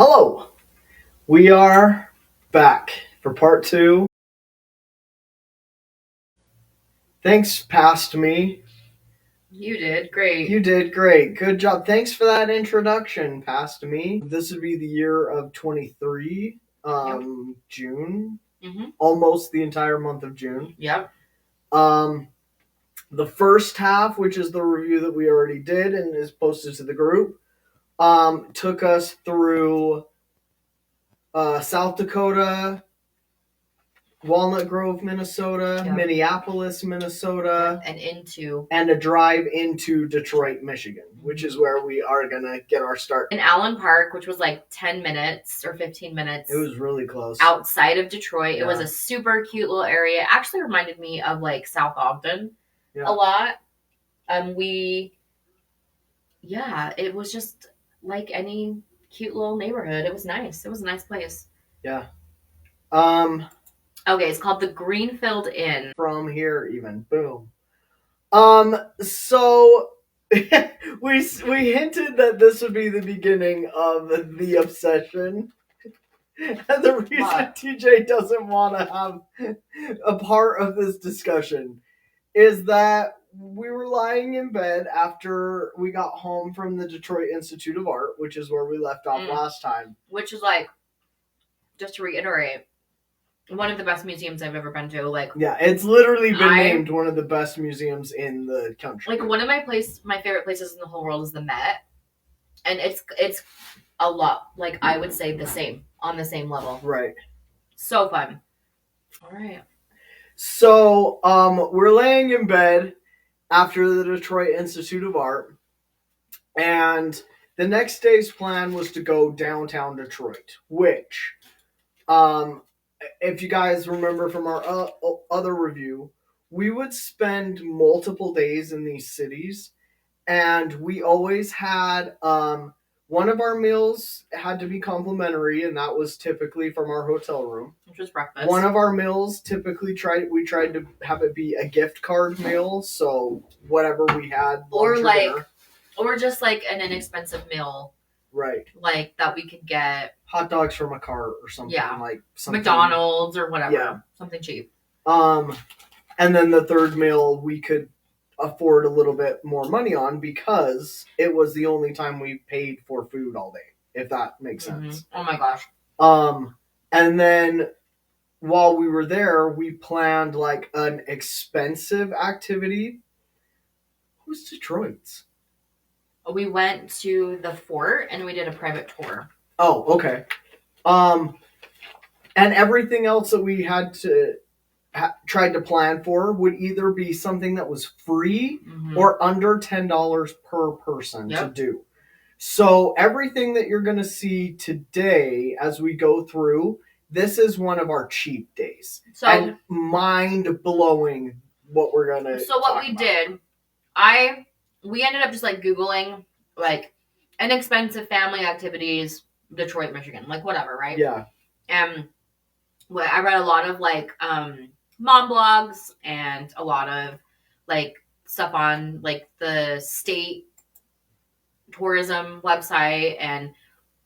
Hello, we are back for part two. Thanks, past me. You did great. You did great. Good job. Thanks for that introduction, past me. This would be the year of 23, June. Almost the entire month of June. Yep. The first half, which is the review that we already did and is posted to the group, took us through South Dakota, Walnut Grove, Minnesota, Yep. Minneapolis, Minnesota, and a drive into Detroit, Michigan, which is where we are gonna get our start. In Allen Park, which was like 10 minutes or 15 minutes. It was really close. Outside of Detroit. Yeah. It was a super cute little area. It actually reminded me of like South Ogden a lot. It was just like any cute little neighborhood. It was nice. It was a nice place. Yeah. Okay, it's called the Greenfield Inn. From here, even. Boom. So we hinted that this would be the beginning of the obsession. And the reason TJ doesn't want to have a part of this discussion is that we were lying in bed after we got home from the Detroit Institute of Art, which is where we left off last time. Which is like, just to reiterate, one of the best museums I've ever been to. Yeah, it's literally been named one of the best museums in the country. Like, one of my favorite places in the whole world is the Met, and it's a lot. Like, I would say on the same level. Right. So fun. All right. So, we're laying in bed after the Detroit Institute of Art, and the next day's plan was to go downtown Detroit, which, if you guys remember from our other review, we would spend multiple days in these cities, and we always had one of our meals had to be complimentary, and that was typically from our hotel room, which was breakfast. One of our meals we tried to have it be a gift card meal, so whatever we had, or just like an inexpensive meal. Right. Like that we could get hot dogs from a cart or something. Yeah. Like something. McDonald's or whatever. Yeah. Something cheap. And then the third meal we could afford a little bit more money on because it was the only time we paid for food all day, if that makes sense. Oh my gosh. And then while we were there, we planned like an expensive activity. Who's Detroit's? We went to the fort and we did a private tour. Oh, okay. And everything else that we had to tried to plan for would either be something that was free or under $10 per person to do. So everything that you're going to see today as we go through, this is one of our cheap days. And mind-blowing what we're going to did, we ended up just like Googling like inexpensive family activities, Detroit, Michigan, like whatever, right? Yeah. And I read a lot of like mom blogs and a lot of like stuff on like the state tourism website, and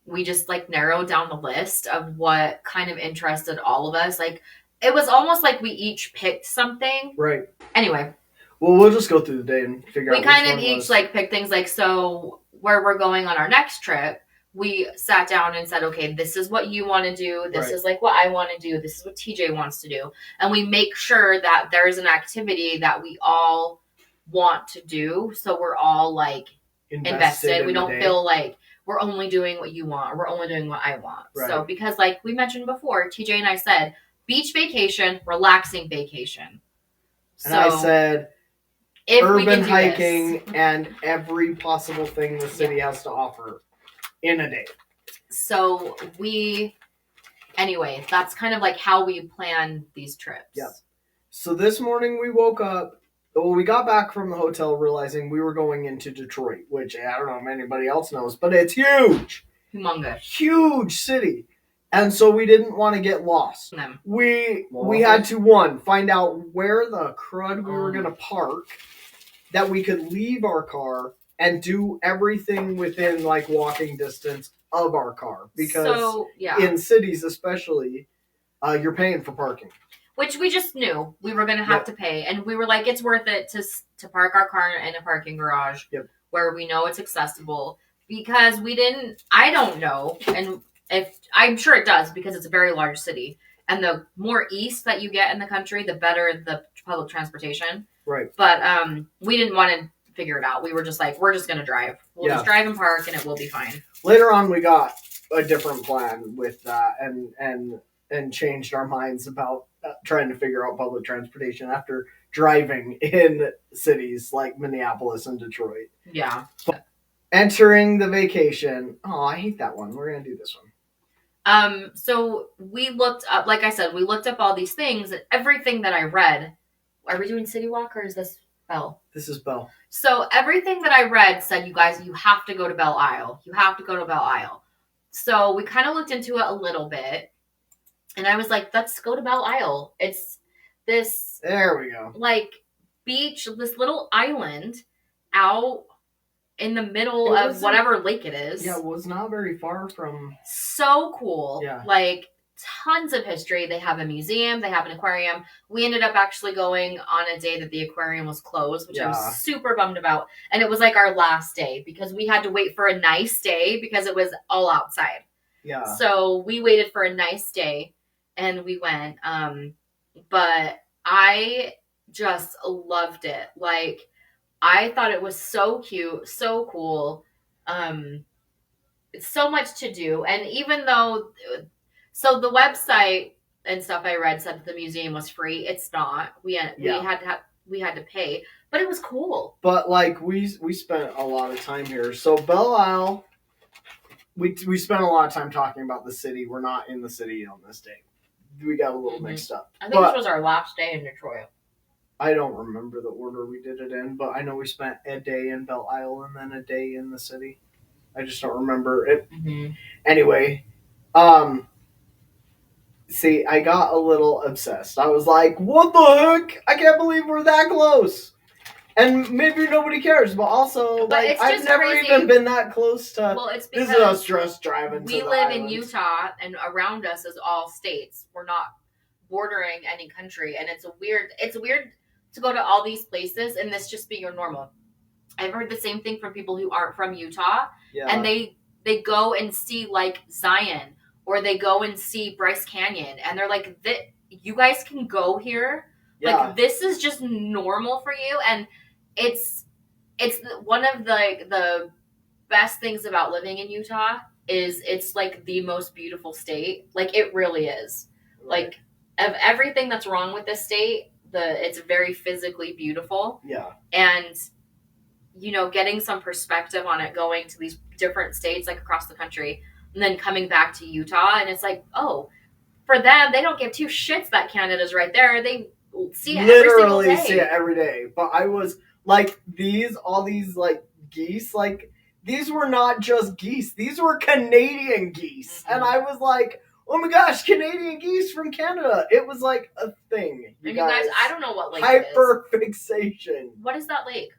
we just like narrowed down the list of what kind of interested all of us. Like it was almost like we each picked something. Right. Anyway. Well, we'll just go through the day and figure out. We kind of each like picked things like, so where we're going on our next trip, we sat down and said, okay, this is what you want to do. This is like what I want to do. This is what TJ wants to do. And we make sure that there's an activity that we all want to do. So we're all like invested. We don't feel like we're only doing what you want or we're only doing what I want. Right. So because like we mentioned before, TJ and I said beach vacation, relaxing vacation. And I said urban hiking and every possible thing the city has to offer in a day. So anyway, that's kind of like how we plan these trips. Yep. So this morning we woke up, we got back from the hotel realizing we were going into Detroit, which I don't know if anybody else knows, but it's huge. Humongous. Huge city. And so we didn't want to get lost. No. We had to, find out where the crud we were going to park, that we could leave our car and do everything within like walking distance of our car because yeah. in cities especially, you're paying for parking. Which we just knew we were going to have to pay. And we were like, it's worth it to park our car in a parking garage where we know it's accessible. Because I don't know. And if I'm sure it does because it's a very large city. And the more east that you get in the country, the better the public transportation. Right. But we didn't want to figure it out. We were just like, we're just going to drive. We'll just drive and park and it will be fine. Later on, we got a different plan with that and changed our minds about trying to figure out public transportation after driving in cities like Minneapolis and Detroit. Yeah. But entering the vacation. Oh, I hate that one. We're going to do this one. So we looked up, like I said, we looked up all these things and everything that I read. Are we doing City Walk or is this Belle? This is Belle. So everything that I read said, you guys, you have to go to Belle Isle. You have to go to Belle Isle. So we kind of looked into it a little bit. And I was like, let's go to Belle Isle. It's this... There we go. Like, beach, this little island out in the middle of whatever lake it is. Yeah, it was not very far from... So cool. Yeah. Like, tons of history. They have a museum. They have an aquarium. We ended up actually going on a day that the aquarium was closed, which I was super bummed about. And it was like our last day because we had to wait for a nice day because it was all outside. Yeah. So we waited for a nice day. And we went, but I just loved it. Like, I thought it was so cute, so cool. It's so much to do. And even though, so the website and stuff I read said that the museum was free. It's not. We had to pay, but it was cool. But like we spent a lot of time here. So Belle Isle, we spent a lot of time talking about the city. We're not in the city on this day. We got a little mixed up. I think this was our last day in Detroit. I don't remember the order we did it in, but I know we spent a day in Belle Isle and then a day in the city. I just don't remember it. Mm-hmm. Anyway, see, I got a little obsessed. I was like, what the heck? I can't believe we're that close. And maybe nobody cares, but also, like, I've never even been that close to. Well, it's because this is us just driving. We live in Utah, and around us is all states. We're not bordering any country, and it's weird to go to all these places and this just be your normal. I've heard the same thing from people who aren't from Utah, and they go and see like Zion or they go and see Bryce Canyon, and they're like, "You guys can go here. Like this is just normal for you." And it's one of the best things about living in Utah is it's like the most beautiful state. Like it really is. Right. Like of everything that's wrong with this state, it's very physically beautiful. Yeah. And getting some perspective on it, going to these different states like across the country, and then coming back to Utah, and it's like, oh, for them, they don't give two shits that Canada's right there. They see it literally every single day. see it every day. But I was like, all these like geese, like these were not just geese; these were Canadian geese, Mm-hmm. and I was like, oh my gosh, Canadian geese from Canada! It was like a thing. You guys, I don't know what lake it is. Hyperfixation. What is that lake?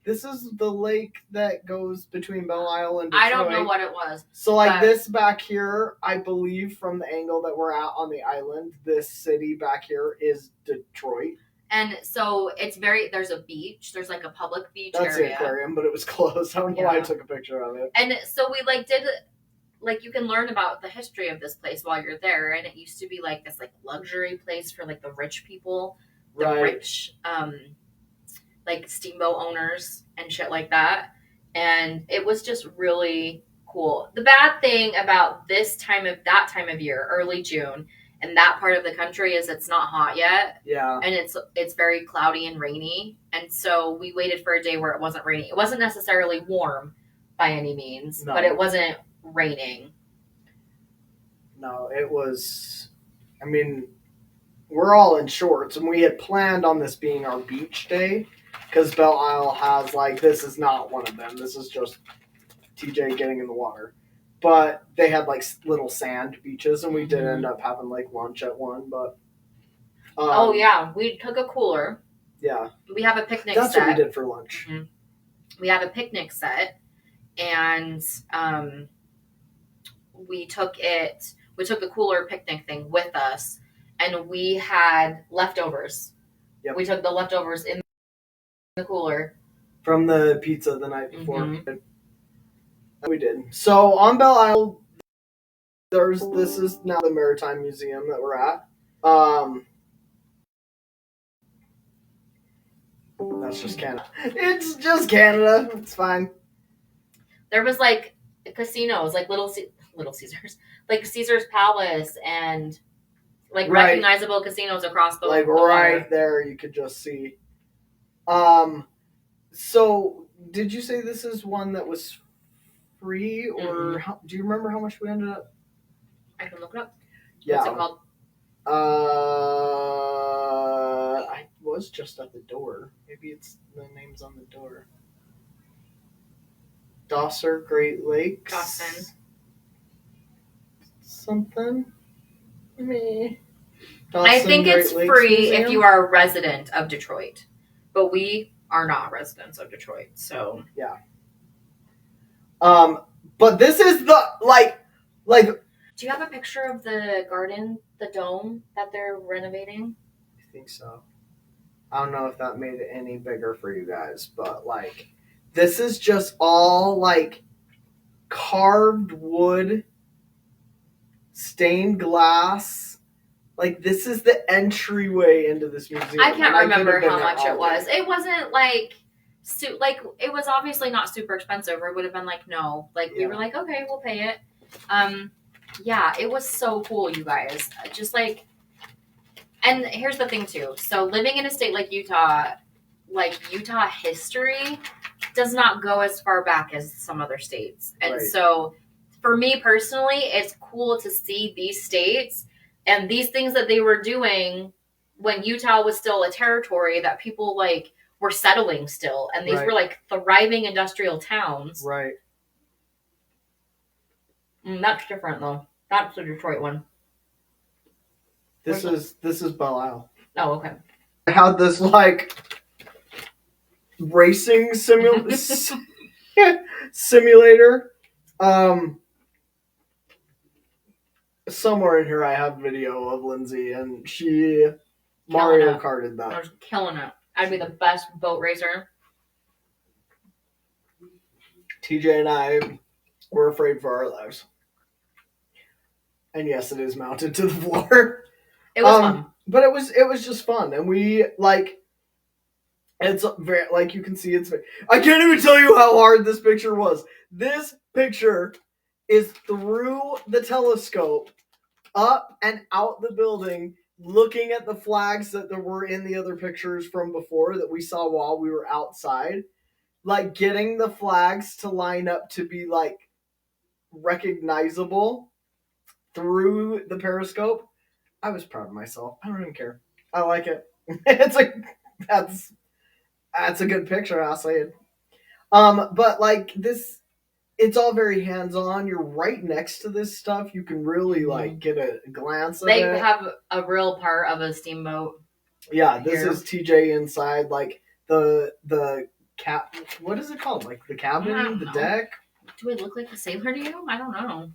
This is the lake that goes between Belle Isle and Detroit. I don't know what it was. So, like, this back here, I believe from the angle that we're at on the island, this city back here is Detroit. And so there's a beach. There's like a public beach area. That's the aquarium, but it was closed. I don't know why I took a picture of it. And so we you can learn about the history of this place while you're there. And it used to be like this like luxury place for like the rich people, the rich, like steamboat owners and shit like that. And it was just really cool. The bad thing about that time of year, early June, and that part of the country is it's not hot yet. Yeah. And it's very cloudy and rainy. And so we waited for a day where it wasn't raining. It wasn't necessarily warm by any means, but it wasn't raining. No, it was, I mean, we're all in shorts, and we had planned on this being our beach day, because Belle Isle has, like, this is not one of them. This is just TJ getting in the water. But they had, like, little sand beaches, and we did end up having, like, lunch at one, but... oh, yeah. We took a cooler. Yeah. We have a picnic set. That's what we did for lunch. Mm-hmm. We have a picnic set, and we took the cooler picnic thing with us, and we had leftovers. Yep. We took the leftovers in the cooler from the pizza the night before. Mm-hmm. We did. So on Belle Isle, this is now the Maritime Museum that we're at. That's just Canada. It's just Canada. It's fine. There was like casinos, like Little Caesars, like Caesar's Palace, and like recognizable casinos across the right there. You could just see. So did you say this is one that was free, or do you remember how much we ended up? I can look it up. Yeah. What's it called? I was just at the door. Maybe it's the name's on the door. Dosser Great Lakes. Dawson. Something. I think it's free if you are a resident of Detroit, but we are not residents of Detroit, so yeah. But this is the like. Do you have a picture of the garden, the dome that they're renovating? I think so. I don't know if that made it any bigger for you guys, but like, this is just all like carved wood, stained glass. Like, this is the entryway into this museum. I can't remember how much it was. It wasn't like it was obviously not super expensive, or it would have been like no. Like we were like, okay, we'll pay it. Yeah, it was so cool, you guys. Just like, and here's the thing too. So living in a state like Utah history does not go as far back as some other states. And so for me personally, it's cool to see these states and these things that they were doing when Utah was still a territory that people like were settling still. And these were like thriving industrial towns. Right. That's different though. That's the Detroit one. This is Belle Isle. Oh, okay. I had this like racing simulator. Somewhere in here I have video of Lindsay, and she Mario Karted that. I was killing it. I'd be the best boat racer. TJ and I were afraid for our lives. And yes, it is mounted to the floor. It was fun. But it was just fun. And we like, it's very, like you can see it's, I can't even tell you how hard this picture was. This picture is through the telescope, up and out the building, looking at the flags that there were in the other pictures from before that we saw while we were outside. Like getting the flags to line up to be like recognizable through the periscope. I was proud of myself. I don't even care. I like it. It's like that's a good picture, I'll say it. But like this, it's all very hands-on. You're right next to this stuff. You can really like get a glance at it. They have a real part of a steamboat. Yeah, this is TJ inside, like the what is it called? Like the cabin, the deck? Do I look like a sailor to you? I don't know.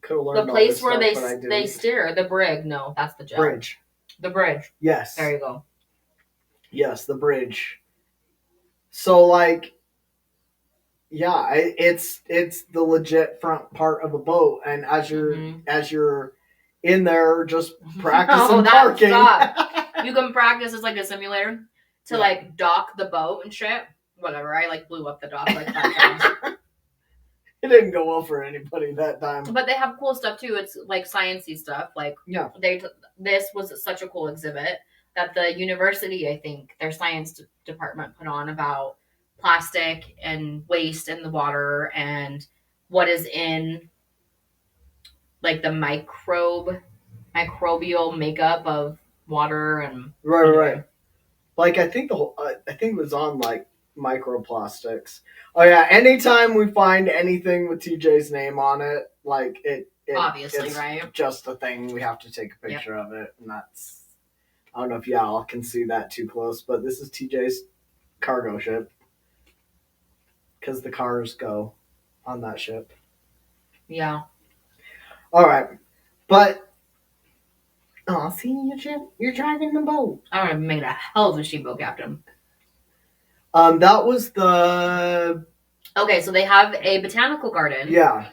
Could have learned the place where stuff, they steer, the brig. No, that's the jet. Bridge. The bridge. Yes. There you go. Yes, the bridge. So like, yeah, it's the legit front part of a boat, and as you're in there just practicing parking, you can practice as like a simulator to like dock the boat and shit. Whatever, I like blew up the dock like 5 times. It didn't go well for anybody that time. But they have cool stuff too. It's like sciencey stuff. Like this was such a cool exhibit that the university, I think, their science department put on about plastic and waste in the water and what is in like the microbial makeup of water and right. Like I think it was on like microplastics. Oh yeah, anytime we find anything with TJ's name on it, like it obviously it's right, just a thing. We have to take a picture of it, and that's, I don't know if y'all can see that too close, but this is TJ's cargo ship because the cars go on that ship. Yeah. All right, but see, you're driving the boat. I want to make it a hell of a steamboat captain. That was the. Okay, so they have a botanical garden. Yeah.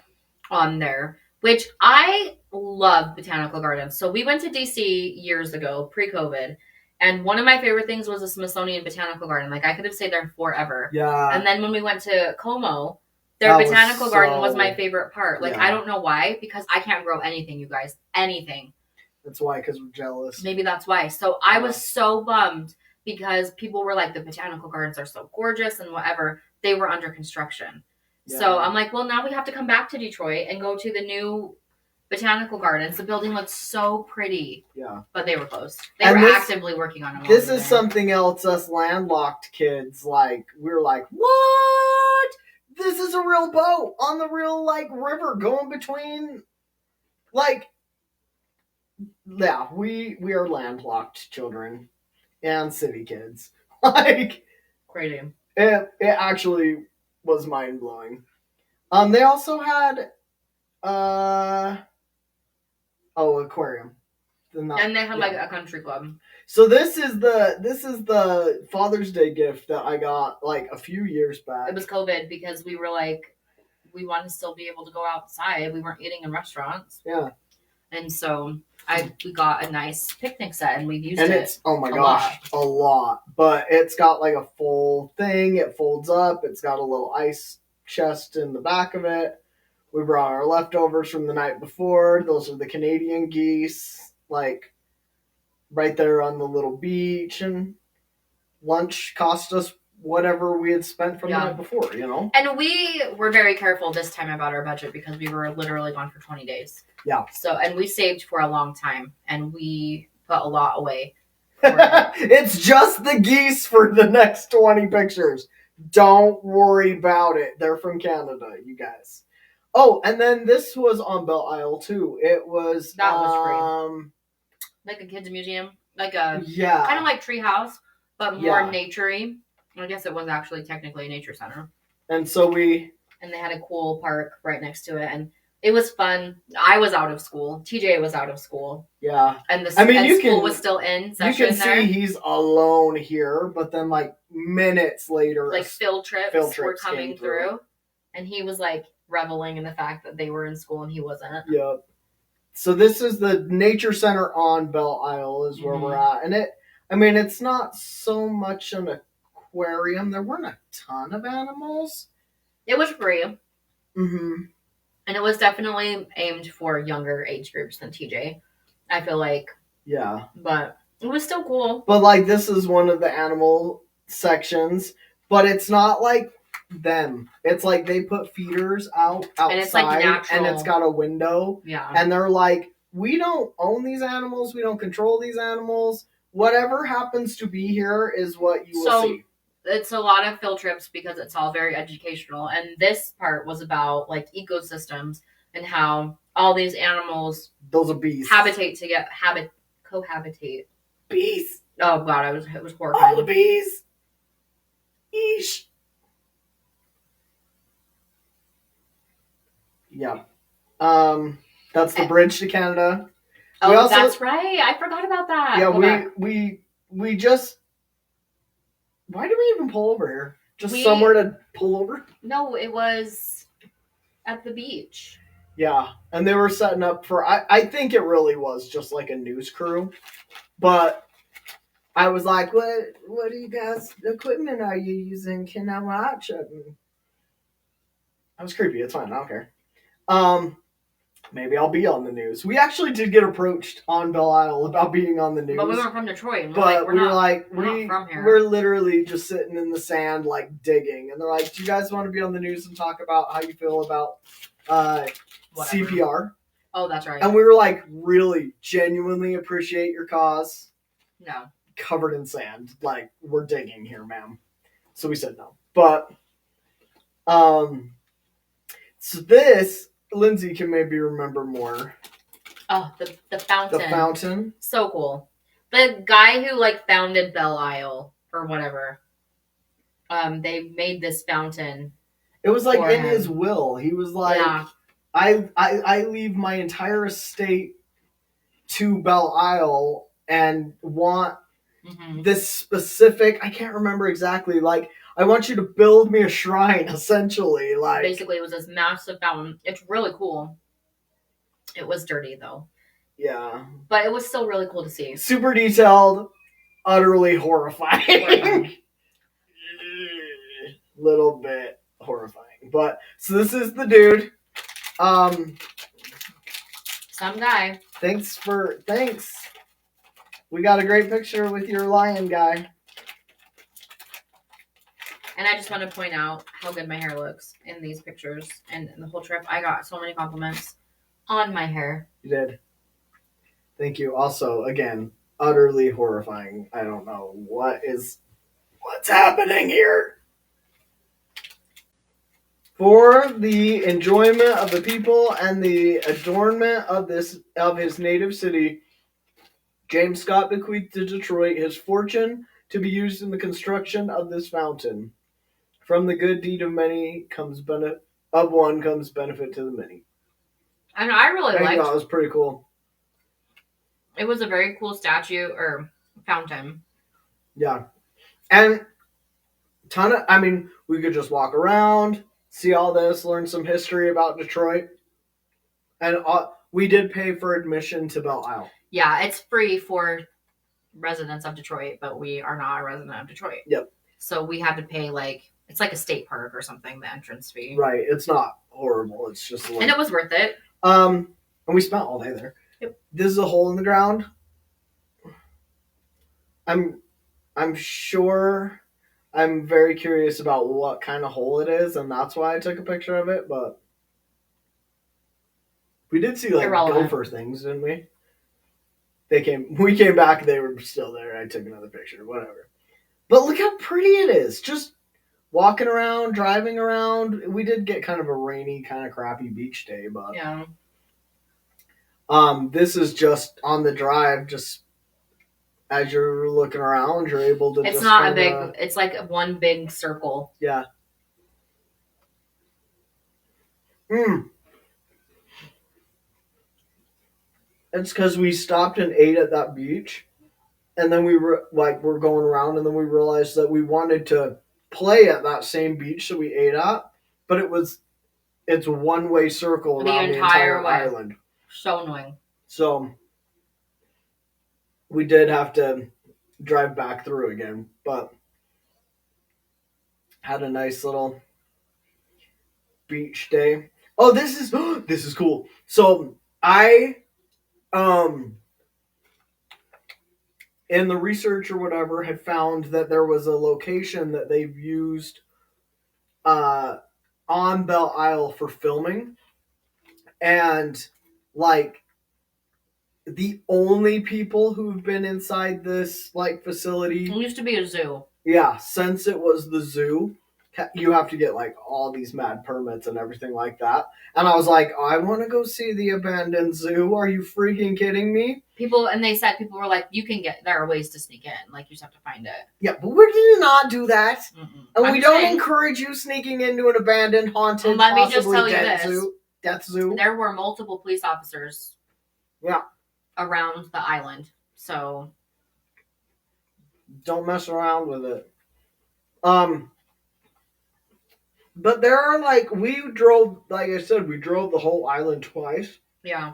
On there, which I love botanical gardens. So we went to DC years ago, pre-COVID, and one of my favorite things was the Smithsonian Botanical Garden. Like I could have stayed there forever. Yeah. And then when we went to Como, their botanical garden was my favorite part. Like I don't know why, because I can't grow anything, you guys. Anything. That's why, because we're jealous. Maybe that's why. So I was so bummed because people were like, the botanical gardens are so gorgeous and whatever. They were under construction. Yeah. So I'm like, well, now we have to come back to Detroit and go to the new botanical gardens. The building looks so pretty. Yeah. But they were closed. They were actively working on it. This is something else us landlocked kids, like, we're like, what? This is a real boat on the real, like, river going between, like, yeah, we are landlocked children and city kids. Like, crazy. It actually was mind blowing. They also had aquarium. And they had like a country club. So this is the Father's Day gift that I got like a few years back. It was COVID because we were like, we wanted to still be able to go outside. We weren't eating in restaurants. Yeah. And so we got a nice picnic set and we've used it. And it's, oh my gosh, a lot. But it's got like a full thing. It folds up. It's got a little ice chest in the back of it. We brought our leftovers from the night before. Those are the Canadian geese. Like, right there on the little beach. And lunch cost us whatever we had spent from the night before, you know? And we were very careful this time about our budget because we were literally gone for 20 days. Yeah. So, and we saved for a long time and we put a lot away. It's just the geese for the next 20 pictures. Don't worry about it. They're from Canada, you guys. Oh, and then this was on Belle Isle too. That was free. Like a kids museum, like a kind of like Treehouse, but more naturey. I guess it was actually technically a nature center. And so and they had a cool park right next to it, and it was fun. I was out of school. TJ was out of school. Yeah, and school was still in session. You can see he's alone here, but then like minutes later, like field trips were coming through, and he was like reveling in the fact that they were in school and he wasn't. Yep. So this is the nature center on Belle Isle is where we're at, and it's not so much an aquarium. There weren't a ton of animals. It was free. Mm-hmm. And it was definitely aimed for younger age groups than TJ, I feel like. Yeah. But it was still cool. But, like, this is one of the animal sections, but it's not like them. It's like they put feeders outside, and it's like natural. And it's got a window. Yeah. And they're like, we don't own these animals. We don't control these animals. Whatever happens to be here is what you will see. It's a lot of field trips because it's all very educational. And this part was about like ecosystems and how all these animals, those are bees, cohabitate. Bees. Oh god, it was horrifying. All the bees. Eesh. Yeah. That's the bridge to Canada. Oh, that's right. I forgot about that. Yeah, we just. Why did we even pull over here? Just somewhere to pull over? No, it was at the beach. Yeah, and they were setting up for. I think it really was just like a news crew, but I was like, "What do you guys? Equipment are you using? Can I watch it?" And I was creepy. It's fine. I don't care. Maybe I'll be on the news. We actually did get approached on Belle Isle about being on the news. But we weren't from Detroit. We're not from here. We're literally just sitting in the sand, like digging. And they're like, do you guys want to be on the news and talk about how you feel about CPR? Oh, that's right. And we were like, really, genuinely appreciate your cause. No. Covered in sand. Like, we're digging here, ma'am. So we said no. But, so this... Lindsay can maybe remember more. Oh, the fountain. The fountain. So cool. The guy who like founded Belle Isle or whatever. They made this fountain. It was like in his will. He was like, I leave my entire estate to Belle Isle and want this specific, I can't remember exactly, like, I want you to build me a shrine, essentially. Like, basically, it was this massive fountain. It's really cool. It was dirty, though. Yeah. But it was still really cool to see. Super detailed, utterly horrifying. Little bit horrifying. But, so this is the dude. Some guy. Thanks. We got a great picture with your lion guy. And I just want to point out how good my hair looks in these pictures. And in the whole trip, I got so many compliments on my hair. You did. Thank you. Also, again, utterly horrifying. I don't know what's happening here. For the enjoyment of the people and the adornment of his native city, James Scott bequeathed to Detroit his fortune to be used in the construction of this fountain. From the good deed of one comes benefit to the many. I know, I really liked it. That was pretty cool. It was a very cool statue or fountain. Yeah. And we could just walk around, see all this, learn some history about Detroit. And we did pay for admission to Belle Isle. Yeah, it's free for residents of Detroit, but we are not a resident of Detroit. Yep. So we had to pay it's like a state park or something, the entrance fee. Right. It's not horrible. It's just and it was worth it. And we spent all day there. Yep. This is a hole in the ground. I'm sure. I'm very curious about what kind of hole it is, and that's why I took a picture of it. But we did see gopher things, didn't we? We came back. They were still there. I took another picture. Whatever. But look how pretty it is. Just walking around, driving around. We did get kind of a rainy, kind of crappy beach day, but yeah. This is just on the drive. Just as you're looking around, you're able to. It's not a big. It's like one big circle. Yeah. It's because we stopped and ate at that beach, and then we're going around, and then we realized that we wanted to play at that same beach that we ate at, but it's a one-way circle around the entire island. So annoying. So we did have to drive back through again, but had a nice little beach day. Oh, this is cool. So in the research or whatever, had found that there was a location that they've used on Belle Isle for filming. And, the only people who've been inside this, facility... It used to be a zoo. Yeah, since it was the zoo, you have to get, all these mad permits and everything like that. And I was like, I want to go see the abandoned zoo. Are you freaking kidding me? People were like, there are ways to sneak in. You just have to find it. Yeah, but we did not do that. Mm-mm. And we don't encourage you sneaking into an abandoned, haunted, let me just tell you death zoo. There were multiple police officers around the island. So don't mess around with it. But there are we drove, like I said, we drove the whole island twice. Yeah.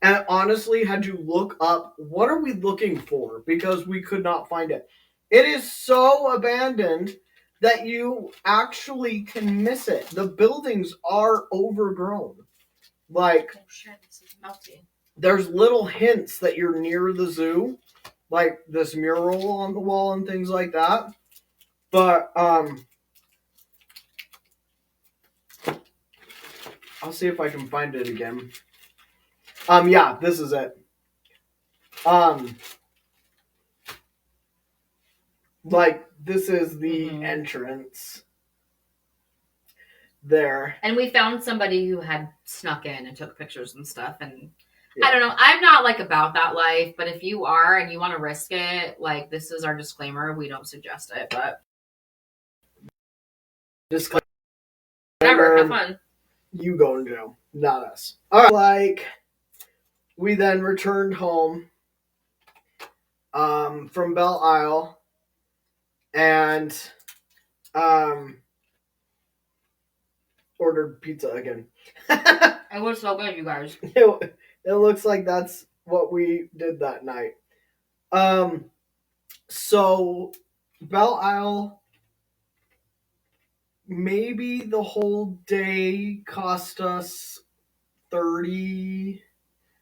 And honestly had to look up, what are we looking for? Because we could not find it. It is so abandoned that you actually can miss it. The buildings are overgrown. Oh shit, this is melty. There's little hints that you're near the zoo. Like this mural on the wall and things like that. But, I'll see if I can find it again. Yeah, this is it. This is the entrance there. And we found somebody who had snuck in and took pictures and stuff. And I don't know, I'm not about that life, but if you are and you want to risk it, this is our disclaimer. We don't suggest it, but disclaimer. Whatever, have fun. You go in jail. Not us. All right. Like, we then returned home from Belle Isle and ordered pizza again. It was so good, you guys. It looks like that's what we did that night. So Belle Isle, maybe the whole day cost us 30.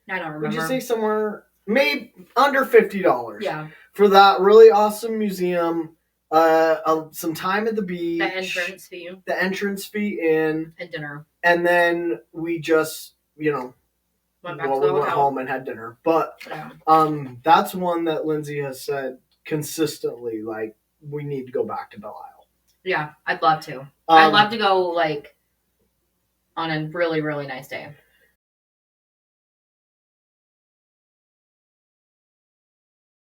I don't remember. Would you say somewhere maybe under $50? Yeah. For that really awesome museum, some time at the beach, The entrance fee in, and dinner, and then we just went back to the went home and had dinner. But that's one that Lindsay has said consistently, like, we need to go back to Belle Isle. Yeah, I'd love to. I'd love to go like on a really, really nice day.